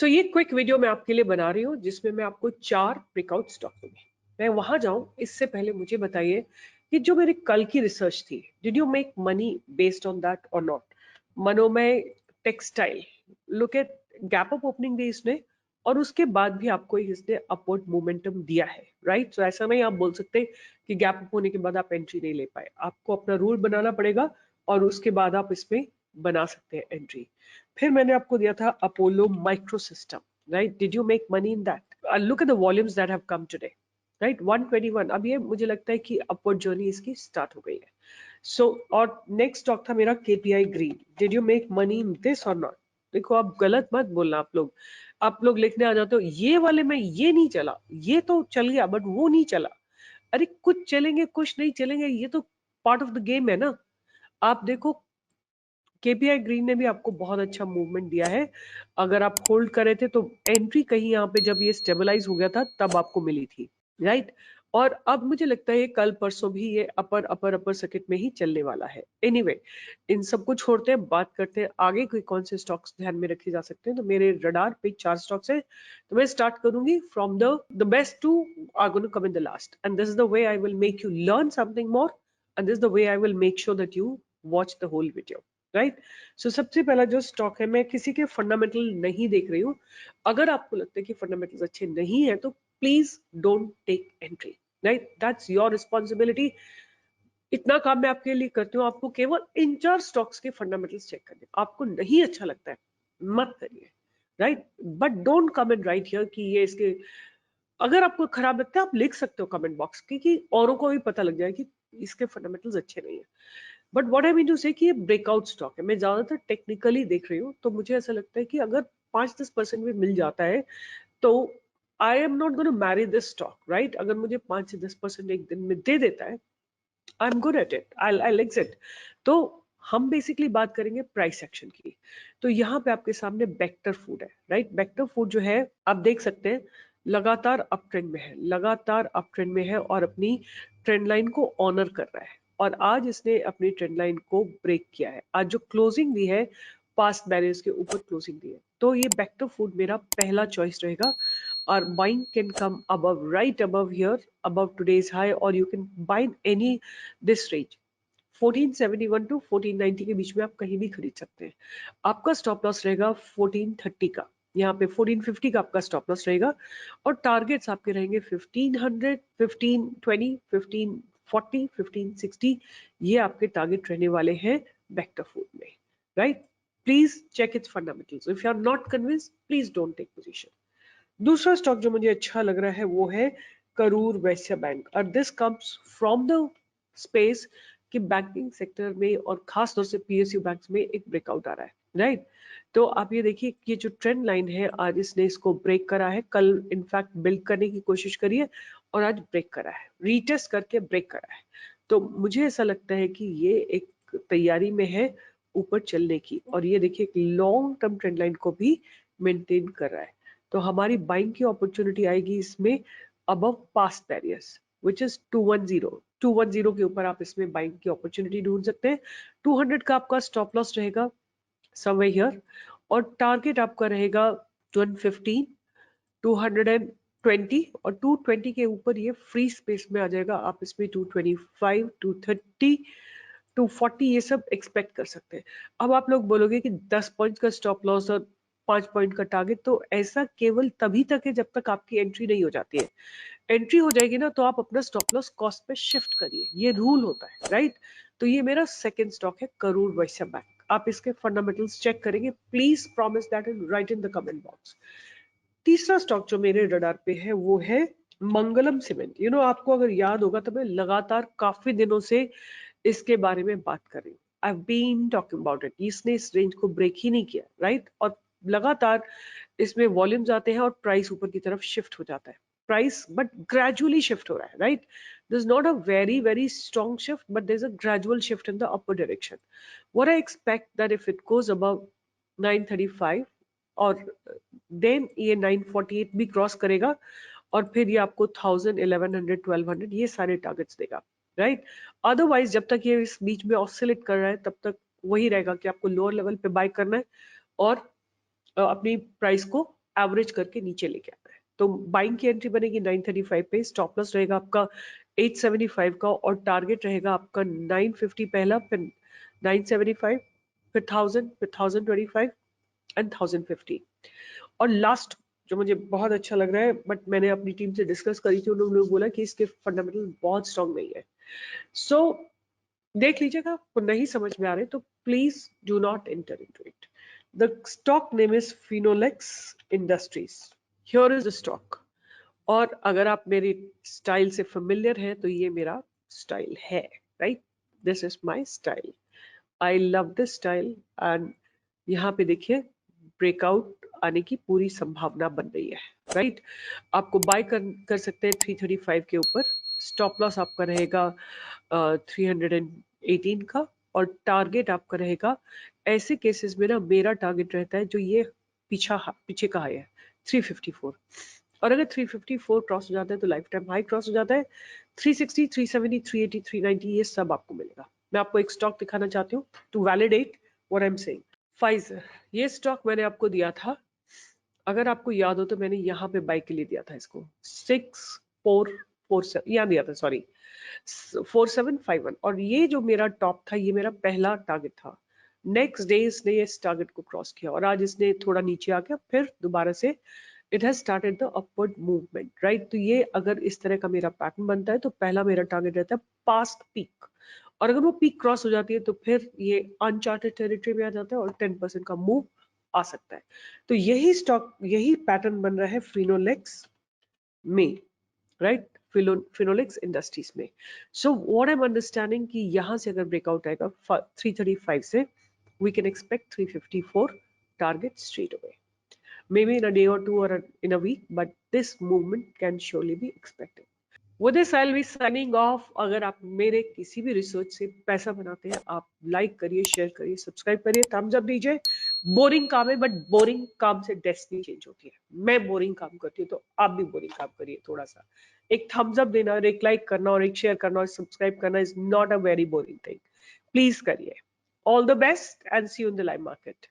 सो ये quick video मैं आपके लिए बना रही हूँ जिसमें मैं आपको 4 ब्रेकआउट स्टॉक दूंगी। मैं वहां जाऊं इससे पहले मुझे बताइए कि जो मेरी कल की रिसर्च थी, did you make money based on that और not? Manomay textile, look at gap up opening दी इसने, और उसके बाद भी आपको इसने अपवर्ड मोमेंटम दिया है, राइट? सो ऐसा नहीं आप बोल सकते कि गैप अप होने के बाद आप एंट्री नहीं ले पाए। आपको अपना रूल बनाना पड़ेगा और उसके बाद आप इसमें बना सकते हैं एंट्री। फिर मैंने आपको दिया था Apollo micro system, right? Did you make money in that? Look at the volumes that have come today, right? 121। अब ये मुझे लगता है कि अपवर्ड जर्नी इसकी स्टार्ट हो गई है। सो और नेक्स्ट स्टॉक था मेरा KPI green. Did you make money in this और नॉट? देखो, आप गलत मत बोलना। आप लोग लिखने आ जाते हो ये वाले में, ये नहीं चला, ये तो चल गया बट वो नहीं चला। अरे कुछ चलेंगे कुछ नहीं चलेंगे, ये तो पार्ट ऑफ द गेम है ना। आप देखो, केपीआई ग्रीन ने भी आपको बहुत अच्छा मूवमेंट दिया है। अगर आप होल्ड करे थे तो एंट्री कहीं यहाँ पे जब ये स्टेबलाइज हो गया था तब आपको मिली थी, राइट? और अब मुझे लगता है कल परसों भी ये अपर अपर अपर सर्किट में ही चलने वाला है। एनीवे, इन सबको छोड़ते हैं, बात करते हैं आगे कोई कौन से स्टॉक्स ध्यान में रखे जा सकते हैं। तो मेरे रडार पे 4 स्टॉक्स है, तो मैं स्टार्ट करूंगी from the best two are going to come in the last, and this is the way I will make you learn something more, and this is the way I will make sure that you watch the whole video, right? So सबसे पहला जो stock है, मैं किसी के fundamental नहीं देख रही हूँ। अगर आपको लगता है कि फंडामेंटल्स अच्छे नहीं है तो please don't take entry, right? That's your responsibility. इतना काम मैं आपके लिए करती हूँ, आपको केवल इन 4 स्टॉक्स के फंडामेंटल्स चेक करने। आपको नहीं अच्छा लगता है मत करिए, right? But don't come and write here कि ये इसके, अगर आपको खराब लगता है आप लिख सकते हो कमेंट बॉक्स कि औरों को भी पता लग जाए कि इसके फंडामेंटल्स अच्छे नहीं है। But what I mean to say कि ये ब्रेकआउट स्टॉक है। मैं ज्यादातर टेक्निकली देख रही हूँ, तो मुझे ऐसा लगता है कि अगर 5-10% भी मिल जाता है तो I am not gonna Mary this stock, right? अगर मुझे 5 से 10% एक दिन में दे देता है, I am good at it, I exit. तो हम बेसिकली बात करेंगे प्राइस एक्शन की। तो यहाँ पे आपके सामने बेक्टर फूड है, राइट? बेक्टर फूड जो है आप देख सकते हैं लगातार अप ट्रेंड में है, लगातार अप ट्रेंड में है और अपनी ट्रेंड लाइन को ऑनर कर रहा है। और आज इसने अपनी ट्रेंड लाइन को ब्रेक किया है। आज जो क्लोजिंग दी है, पास्ट बैरियर्स के ऊपर क्लोजिंग दी है, तो ये बेक्टर फूड मेरा पहला चॉइस रहेगा। Our buying can come above, right above here, above today's high, or you can buy in any this range, 1471 to 1490 के बीच में आप कहीं भी खरीद सकते हैं। आपका स्टॉप लॉस रहेगा 1430 का, यहाँ पे 1450 का आपका स्टॉप लॉस रहेगा, और टारगेट्स आपके रहेंगे 1500, 1520, 1540, 1560। ये आपके टारगेट रहने वाले हैं वेक्टर फूड में, right? Please check its fundamentals. If you are not convinced, please don't take position. दूसरा स्टॉक जो मुझे अच्छा लग रहा है वो है करूर वैश्य बैंक, और this comes from the space कि बैंकिंग सेक्टर में और खास तौर से पीएसयू बैंक्स में एक ब्रेकआउट आ रहा है, राइट? तो आप ये देखिए कि ये जो ट्रेंड लाइन है आज इसने इसको ब्रेक करा है, कल इनफैक्ट बिल्ड करने की कोशिश करी है और आज ब्रेक करा है, रीटेस्ट करके ब्रेक करा है। तो मुझे ऐसा लगता है कि ये एक तैयारी में है ऊपर चलने की, और ये देखिए एक लॉन्ग टर्म ट्रेंड लाइन को भी मेंटेन कर रहा है। तो हमारी बाइंग की अपॉर्चुनिटी आएगी इसमें above past barriers which is 210 के ऊपर। आप इसमें बाइंग की अपॉर्चुनिटी ढूंढ सकते हैं। 200 का आपका स्टॉप लॉस रहेगा समवेयर हियर, और टारगेट आपका रहेगा 115, 220, और 220 के ऊपर ये फ्री स्पेस में आ जाएगा। आप इसमें 225, 230, 240 ये सब एक्सपेक्ट कर सकते हैं। अब आप लोग बोलोगे कि 10 पॉइंट का स्टॉप लॉस और 5 पॉइंट का टारगेट, तो ऐसा केवल तभी तक है जब तक आपकी एंट्री नहीं हो जाती है। एंट्री हो जाएगी ना तो आप अपना स्टॉप लॉस कॉस्ट पे शिफ्ट करिए, ये रूल होता है, राइट? तो ये मेरा सेकंड स्टॉक है करूर वैश्य बैंक। आप इसके फंडामेंटल्स चेक करेंगे, please promise that and right in the comment box. तीसरा स्टॉक जो मेरे रडार पे है वो है मंगलम सीमेंट। आपको अगर याद होगा तो मैं लगातार काफी दिनों से इसके बारे में बात कर रही हूँ। I been talking about it. इसने इस रेंज को ब्रेक ही नहीं किया, राइट? और लगातार इसमें वॉल्यूम्स आते हैं और प्राइस ऊपर की तरफ शिफ्ट हो जाता है। प्राइस बट ग्रेजुअली शिफ्ट हो रहा है, right? This not a very very strong shift, but there is a gradual shift in the upper direction. What I expect that if it goes above 935 और then ये 948 भी cross करेगा, और फिर ये आपको 1000, 1100, 1200 ये सारे टारगेट्स देगा, राइट? अदरवाइज जब तक ये इस बीच में ऑसिलेट कर रहा है तब तक वही रहेगा कि आपको लोअर लेवल पे बाय करना है और अपनी प्राइस को एवरेज करके नीचे लेके आना है। तो बाइंग की एंट्री बनेगी 935 पे, स्टॉप लॉस रहेगा आपका 875 का और टारगेट रहेगा आपका 950 पहला, फिर 975, फिर 1000, फिर 1025 एंड 1050। और लास्ट जो मुझे बहुत अच्छा लग रहा है, बट मैंने अपनी टीम से डिस्कस करी थी, उन्होंने बोला कि इसके फंडामेंटल बहुत स्ट्रांग नहीं है। सो देख लीजिएगा, आपको नहीं समझ में आ रहे तो please do not enter into it. The stock name is Finolex industries. Here is the stock. और अगर आप मेरी स्टाइल से फेमिलियर हैं तो ये मेरा स्टाइल है, right? This is my style. I love this style. And यहाँ पे देखिए ब्रेकआउट आने की पूरी संभावना बन रही है, राइट? आपको बाय कर सकते हैं 335 के ऊपर। स्टॉप लॉस आपका रहेगा 318 का और टारगेट आपका रहेगा, ऐसे केसेस में ना मेरा टारगेट रहता है जो ये पीछे का हाई है 354। और अगर 354 क्रॉस हो जाता है तो लाइफ टाइम हाई क्रॉस हो जाता है। 360, 370, 380, 390 ये सब आपको मिलेगा। मैं आपको एक स्टॉक दिखाना चाहती हूँ to validate what I am saying. Pfizer, ये स्टॉक मैंने आपको दिया था, अगर आपको याद हो तो मैंने यहाँ पे बाई के लिए दिया था इसको 6447, यहाँ दिया था, सॉरी 4751। और ये जो मेरा टॉप था ये मेरा पहला टारगेट था। नेक्स्ट डे इसने इस टारगेट को क्रॉस किया और आज इसने थोड़ा नीचे आके फिर दोबारा से it has started the upward movement, right? तो ये अगर इस तरह का मेरा पैटर्न बनता है तो पहला मेरा टारगेट रहता है पास्ट पीक, और अगर वो पीक क्रॉस हो जाती है तो फिर ये अनचार्टेड टेरिटरी में आ जाता है और 10% का मूव आ सकता है। तो यही स्टॉक, यही पैटर्न बन रहा है फिनोलेक्स में, राइट? फिनोलेक्स इंडस्ट्रीज में। So what I am understanding कि यहां से अगर ब्रेकआउट आएगा 335 से, we can expect 354 target straight away, maybe in a day or two or in a week, but this movement can surely be expected. With this, I'll be signing off. अगर आप मेरे किसी भी रिसर्च से पैसा बनाते हैं, आप लाइक करिए, शेयर करिए, सब्सक्राइब करिए, थम्स अप दीजिए। बोरिंग काम है, बट बोरिंग काम से डेस्टिनी चेंज होती है। मैं बोरिंग काम करती हूँ तो आप भी बोरिंग काम करिए थोड़ा सा। एक थम्स अप देना और एक लाइक करना और एक शेयर करना और सब्सक्राइब करना is not a very boring thing. Please करिए। All the best and see you in the live market.